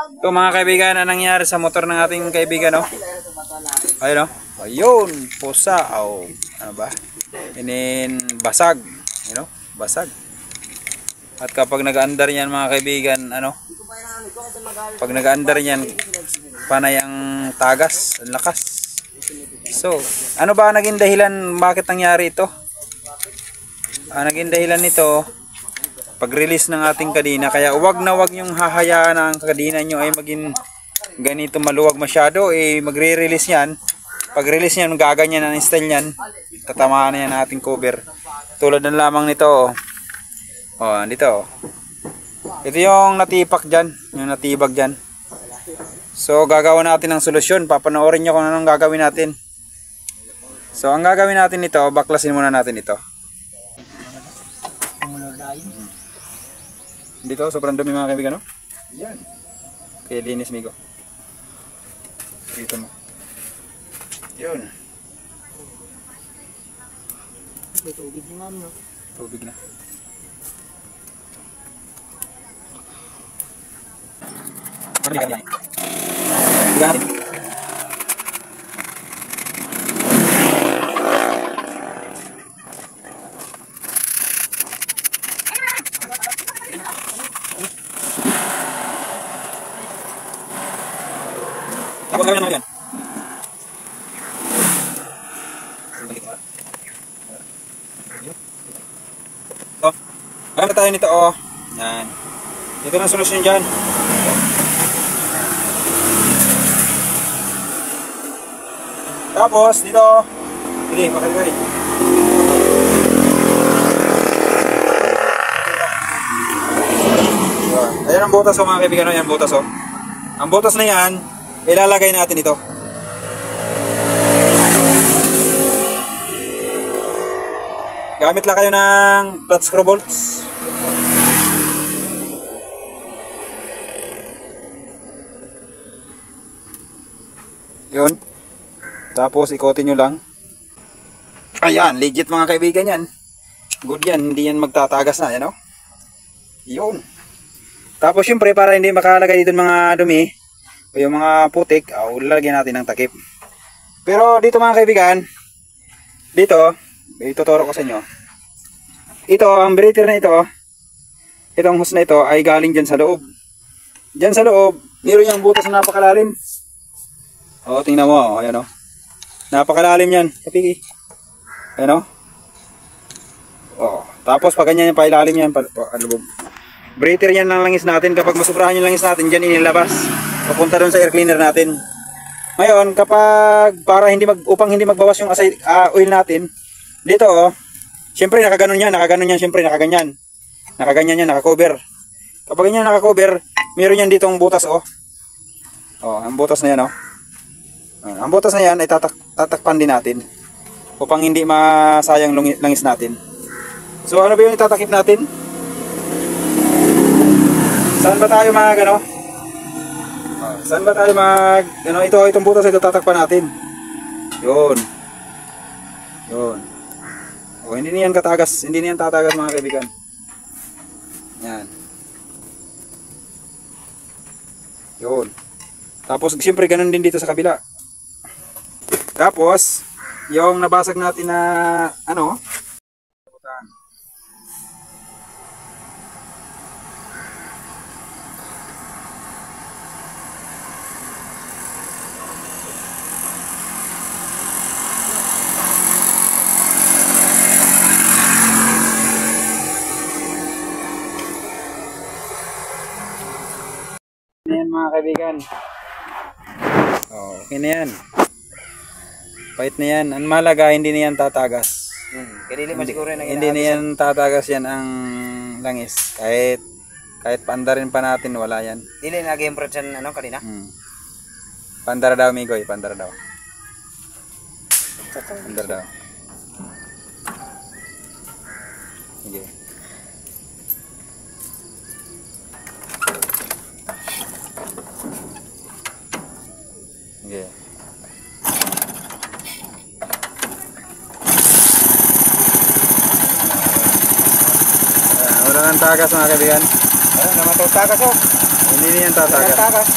Ito mga kaibigan, anong nangyari sa motor ng ating kaibigan, oh? Ayun, oh. Ayun, pusa, oh. Ano ba? Inin basag, you know? Basag. At kapag nag-andar yan mga kaibigan, ano? Pag nag-andar yan, panay ang tagas, ang lakas. So, ano ba naging dahilan bakit nangyari ito? Naging dahilan nito pag-release ng ating kadena, kaya wag na wag yung hahayaan ang kadena nyo ay maging ganito maluwag masyado, magre-release yan. Pag-release yan, gaganyan ang style yan, tatamaan na yan ang ating cover. Tulad ng lamang nito, dito, ito yung natipak dyan, yung natibag dyan. So gagawin natin ng solusyon, papanoorin nyo kung anong gagawin natin. So ang gagawin natin nito, baklasin muna natin ito. Dito, sobrang dumi mga kaibigan, no? Yan. Okay, linis migo. Dito mo. Yun. Tubig na, no? Tubig na. Ano yan? Yan. Apa gawin naman yan? Gamit tayo nito, oh. Yan. Ito na solusyon dyan. Tapos, dito. Sige, makaliway. Ayan ang butas, oh mga kaibigan. Ayan ang butas, oh. Ang butas na yan, ilalagay natin ito. Gamit lang kayo ng flat screw bolts. Yun. Tapos ikotin nyo lang. Ayan, legit mga kaibigan yan. Good yan, hindi yan magtatagas na, yan o. Yun. Tapos syempre para hindi makalagay dito mga dumi o yung mga putik, lalagyan natin ng takip. Pero dito mga kaibigan, dito, ituturo ko sa inyo. Ito, ang breather na ito, itong hose na ito ay galing dyan sa loob. Dyan sa loob, meron yung butas na napakalalim. O, tingnan mo, ayan o. Napakalalim yan. Kapigi. Ayan o. O, tapos pag ganyan yung pailalim yan, breather yan ng langis natin. Kapag masubrahan yung langis natin, dyan inilabas. Papunta doon sa air cleaner natin. Ngayon, kapag para upang hindi magbawas yung oil natin, dito o, siyempre nakaganon yan, siyempre nakaganyan. Nakaganyan yan, nakakover. Kapag ganyan nakakover, meron yan ditong butas o. O, ang butas na yan o. Ang butas na yan ay tatakpan din natin upang hindi masayang langis natin. So ano ba yung itatakip natin? Saan ba tayo saan ba tayo itong butas ito tatakpan natin. Yun. Yun. O, hindi niyan katagas, hindi niyan tatagas mga kaibigan. Yan. Yun. Tapos siyempre ganun din dito sa kabila. Tapos yung nabasag natin na yan mga kaibigan. Okay na yan. Pahit na yan. Ang malaga, hindi na yan tatagas. Hindi na yan tatagas yan ang langis. Kahit paandarin pa natin, wala yan. Dili nag-improve yan kanina? Pandara daw, Migoy. Pandara daw. Pandara daw. Sige. Sige. Wala nang tagas mga kaibigan. Wala naman ito tagas o. Hindi na yan tatagas. Tagas.